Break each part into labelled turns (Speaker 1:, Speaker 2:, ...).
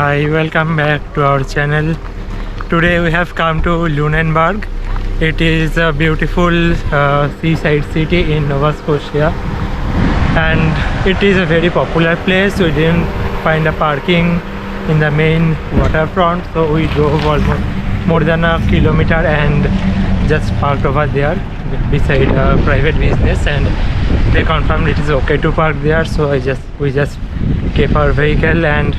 Speaker 1: Hi, welcome back to our channel. Today we have come to Lunenburg. It is a beautiful seaside city in Nova Scotia, and it is a very popular place. We didn't find a parking in the main waterfront, so we drove almost more than a kilometer and just parked over there beside a private business, and they confirmed it is okay to park there. So we just kept our vehicle and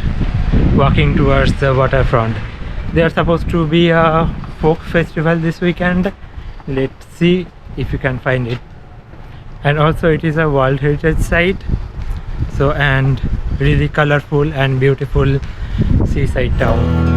Speaker 1: walking towards the waterfront. There's supposed to be a folk festival this weekend. Let's see if you can find it. And also it is a World Heritage Site, so and really colorful and beautiful seaside town.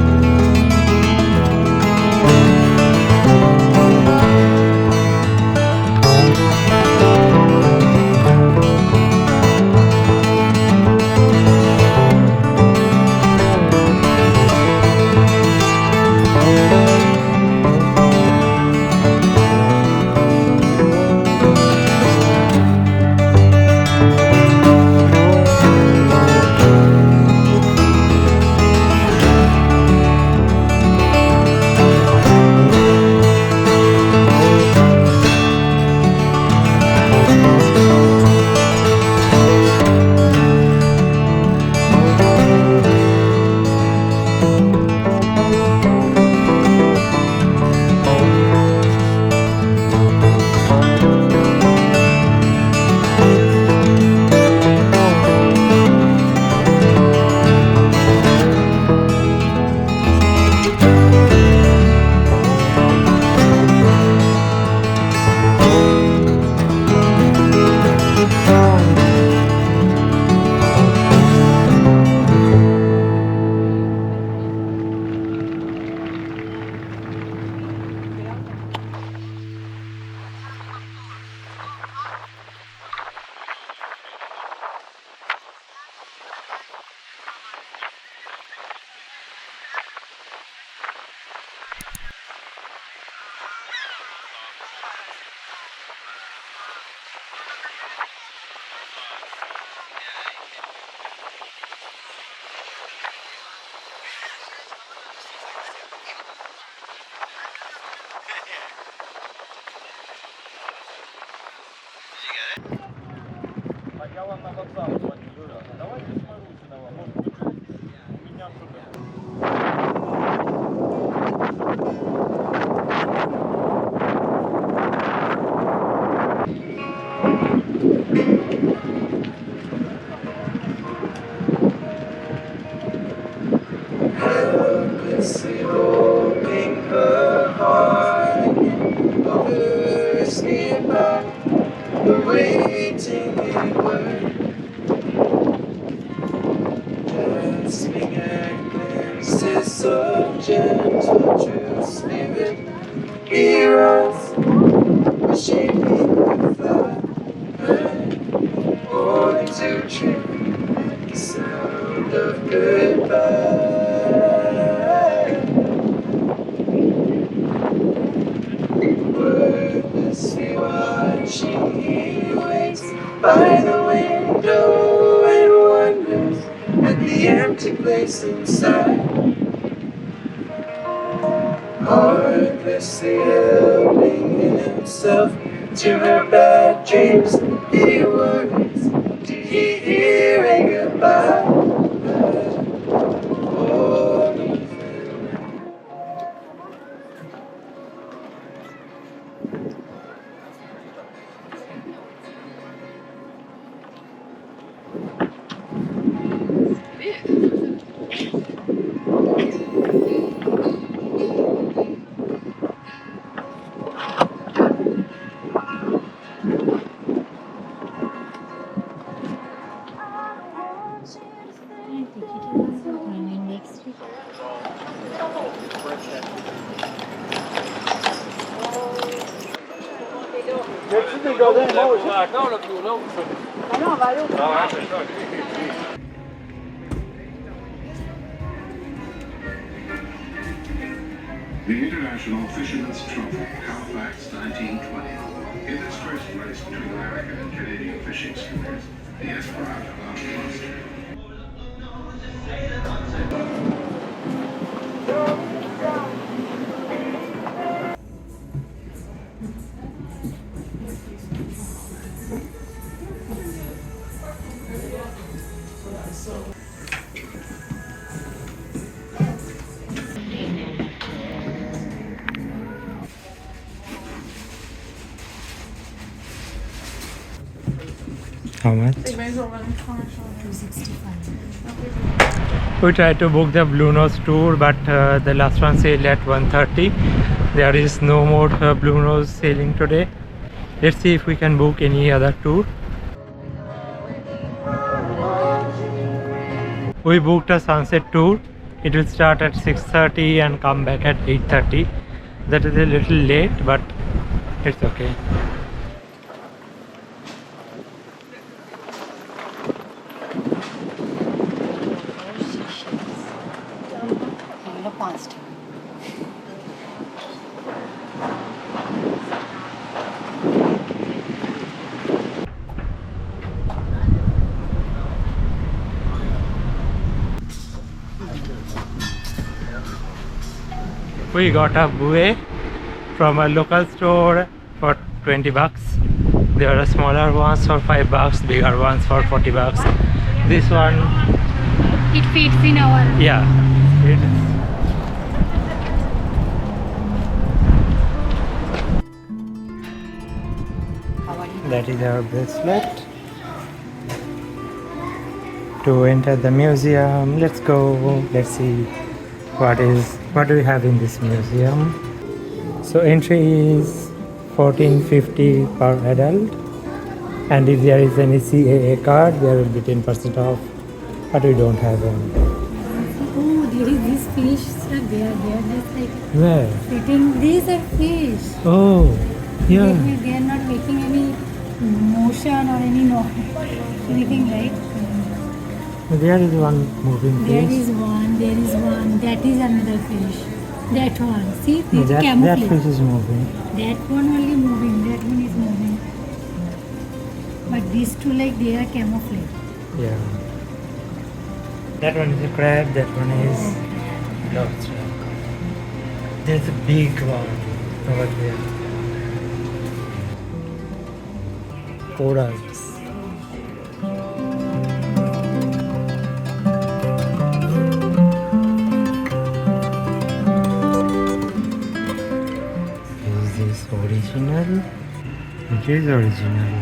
Speaker 2: So gentle, true spirit, heroes, wishing we could fly high, or to dream the sound of goodbye. Wordlessly watching, he waits by the window and wonders at the empty place inside. Heartlessly helping himself to her bad dreams. He worries, did he hear a goodbye? Oh,
Speaker 3: The International Fisherman's Trophy, Halifax, 1920. In this first race between American and Canadian fishing schooners, the Esperanto lost.
Speaker 1: How much?
Speaker 4: Ik ben zo wel niet van 265.
Speaker 1: We tried to book the Bluenose tour, but the last one sailed at 1:30. There is no more Bluenose sailing today. Let's see if we can book any other tour. We booked a sunset tour. It will start at 6:30 and come back at 8:30. That is a little late, but it's okay. We got a buoye from a local store for 20 bucks. There are smaller ones for 5 bucks, bigger ones for 40 bucks. This one,
Speaker 4: It fits in our...
Speaker 1: yeah, it's that is our bracelet. To enter the museum, let's go. Let's see what do we have in this museum. So entry is $14.50 per adult, and if there is any CAA card, there will be 10% off, but we don't have one.
Speaker 4: Oh, there is this fish, sir. They are just like
Speaker 1: Where?
Speaker 4: sitting. These are fish.
Speaker 1: Oh, yeah.
Speaker 4: They are not making any motion or any anything, right?
Speaker 1: There is one moving
Speaker 4: There
Speaker 1: fish.
Speaker 4: is one. That is another fish. That one. See,
Speaker 1: No,
Speaker 4: it's
Speaker 1: that
Speaker 4: camouflage.
Speaker 1: fish is moving.
Speaker 4: That one only moving. That one is moving. But these two, like, they are camouflage.
Speaker 1: Yeah. That one is a crab, that one is lobster. There's a big one over there. Corals. Is this original? It is original.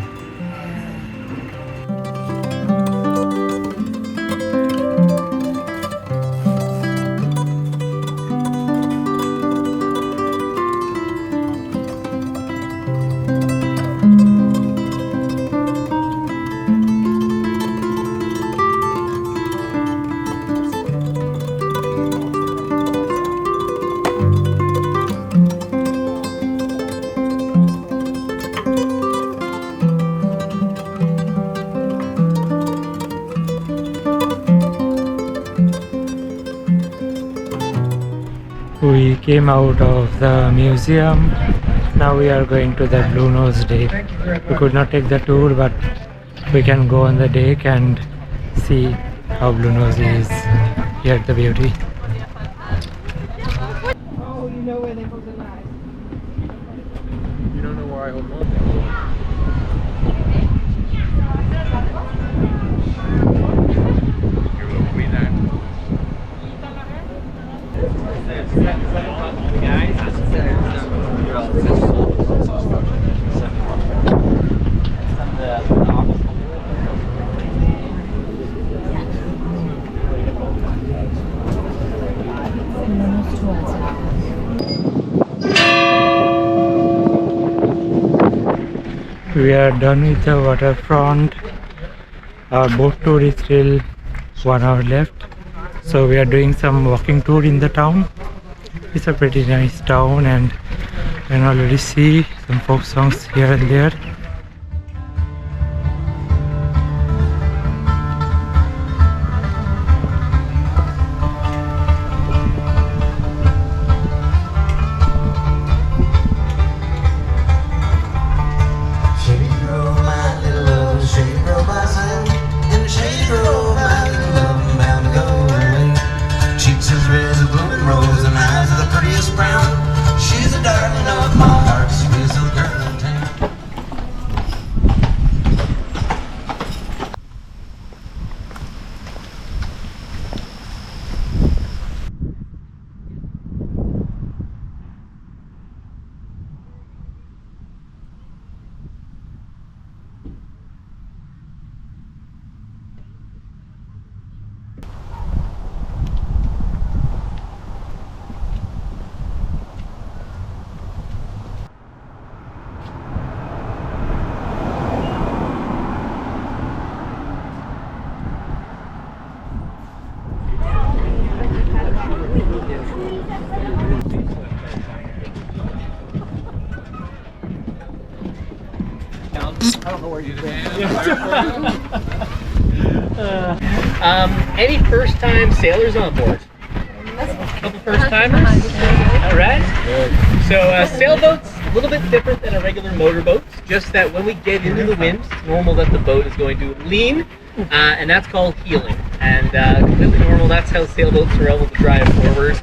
Speaker 1: We came out of the museum. Now we are going to the Bluenose deck. We could not take the tour, but we can go on the deck and see how Bluenose is here at the beauty.
Speaker 5: Oh, you know where they put the knife.
Speaker 2: You don't know where I hold on. Your little queen eye.
Speaker 1: We are done with the waterfront. Our boat tour is still 1 hour left, so we are doing some walking tour in the town. It's a pretty nice town, and you can already see some folk songs here and there.
Speaker 6: Shady road, my little love, shady road, my son. In the shady road, my little love, I'm bound to go away. Cheeks as red as a blooming rose, and eyes are the prettiest brown. She's the darling of my heart, sweetest little girl in town.
Speaker 7: Any first-time sailors on board? A couple first-timers? All right. So sailboats, a little bit different than a regular motorboat. Just that when we get into the wind, it's normal that the boat is going to lean, and that's called heeling. And completely normal, that's how sailboats are able to drive forward.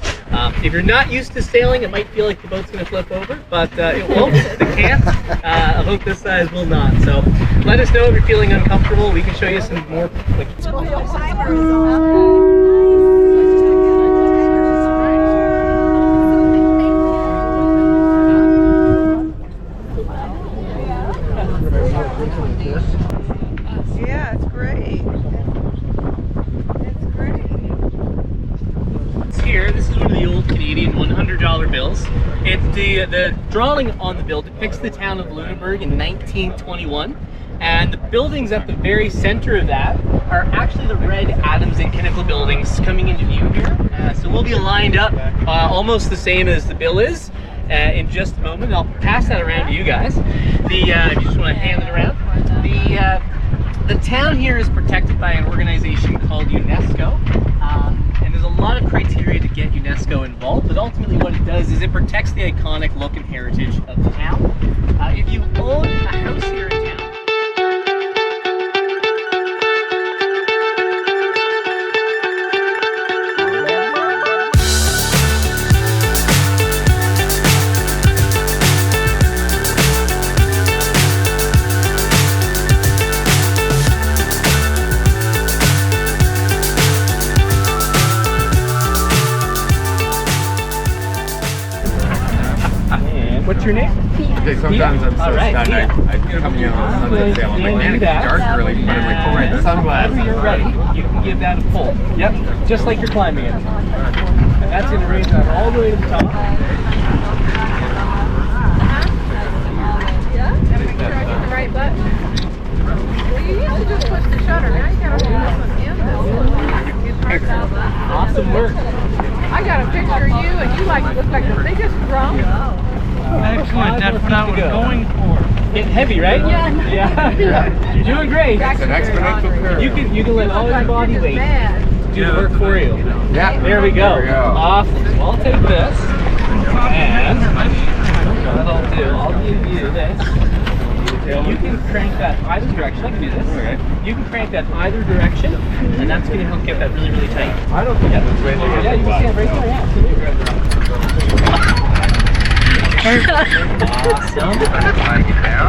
Speaker 7: If you're not used to sailing, it might feel like the boat's going to flip over, but it won't. It can't. A boat this size will not. So let us know if you're feeling uncomfortable. We can show you some more.
Speaker 5: Yeah, it's great. It's great.
Speaker 7: Here, this is one of the old Canadian $100 bills. It's the drawing on the bill depicts the town of Lunenburg in 1921, and the buildings at the very center of that are actually the red Adams and Pinnacle buildings coming into view here. So we'll be lined up almost the same as the bill is in just a moment. I'll pass that around to you guys. If you just want to hand it around. The town here is protected by an organization called UNESCO, and there's a lot of criteria to get UNESCO involved, but ultimately what it does is it protects the iconic look and heritage of the town. If you own a house here in town, what's your name?
Speaker 8: Sometimes I'm so
Speaker 7: Alright,
Speaker 8: stunned. I come in on Sunday sail. I'm like, man, it's dark early, but I'm like, oh, right, the sunglasses.
Speaker 7: Whenever you're ready, you can give that a pull. Yep, just like you're climbing it. And that's going to raise that all the way to the top.
Speaker 5: Yeah? Gotta make sure I get the right button. Well, you used to just push the shutter. Now you gotta hold this one in this.
Speaker 7: Awesome work.
Speaker 5: I got a picture of you, and you look like the biggest drum.
Speaker 1: Excellent, that's what I was going for.
Speaker 7: Getting heavy, right? Yeah. You're doing great.
Speaker 8: It's an exponential curve.
Speaker 7: You can let all your body weight do the work for you.
Speaker 8: Yeah.
Speaker 7: There we go. Awesome. So I'll take this, and what I'll do, I'll give you this. You can crank that either direction. I can do this.
Speaker 8: Okay.
Speaker 7: You can crank that either direction, and that's going to help get that really, really tight.
Speaker 8: I don't think that's way to
Speaker 7: Yeah, you can stand right there. Awesome.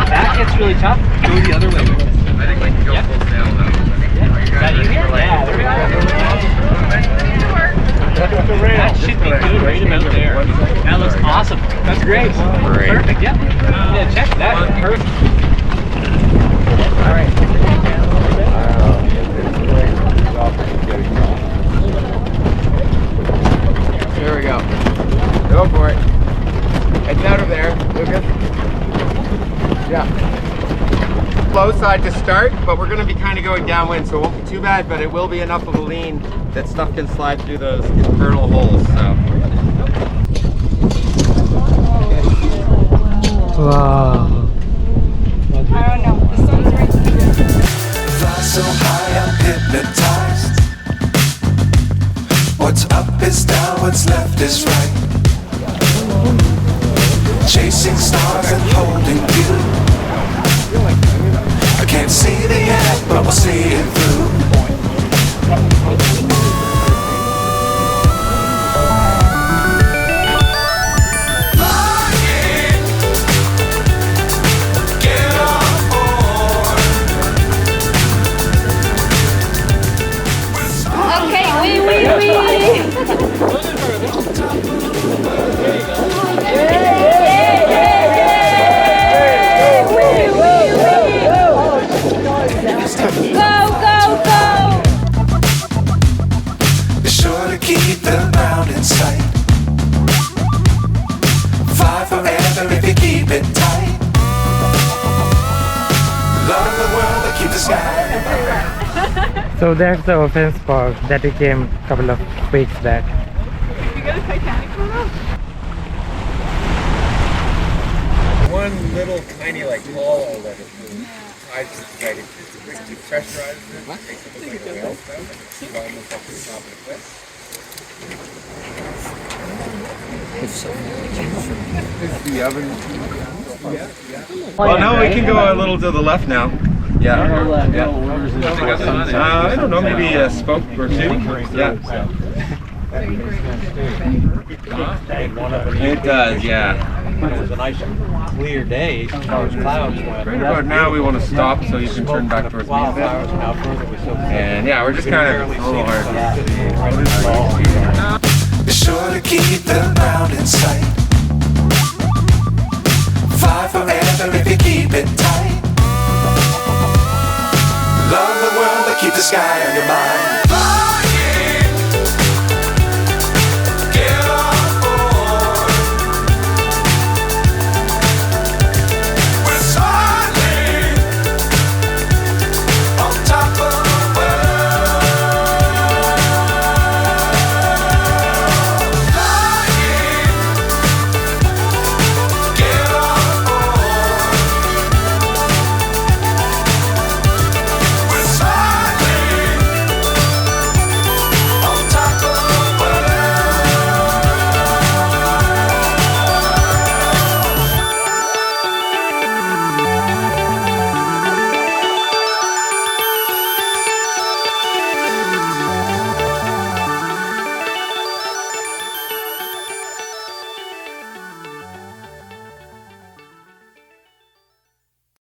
Speaker 7: That gets really tough. Go the other way.
Speaker 8: I think we can go full sail though.
Speaker 7: Is that easier? Yeah, there we go. That should be good right about there. That looks awesome. That's great. Perfect, yep. Yeah, check that. Perfect. Alright.
Speaker 8: Here we go. Go for it. It's out of there, Lucas. Yeah. Low side to start, but we're going to be kind of going downwind, so it won't be too bad, but it will be enough of a lean that stuff can slide through those infernal holes. So.
Speaker 1: Wow.
Speaker 5: I don't know. The sun's right there.
Speaker 6: Fly so high, I'm hypnotized. What's up is down, what's left is right. Chasing stars and holding you. I can't see the end, but we'll see it through. Keep the ground in sight. Fly forever if you keep it tight. Love the world but keep the sky.
Speaker 1: So that's the offense park that we came a couple of weeks back.
Speaker 5: You got a Titanic photo?
Speaker 8: One little tiny like hollow that is. I just like pressurize it. Makes it look like a whale spout. You almost up to the top of the cliff. This is the oven. Well, now we can go a little to the left now. Yeah. I don't know, maybe a spoke or two. Yeah. It does, yeah.
Speaker 9: It was a nice clear day as far as clouds went.
Speaker 8: Right about now we want to stop so you can turn back towards me a bit. And yeah, we're just kind of a little hard.
Speaker 2: Be sure to keep the ground in sight. Fly forever if you keep it tight. Love the world but keep the sky on your mind.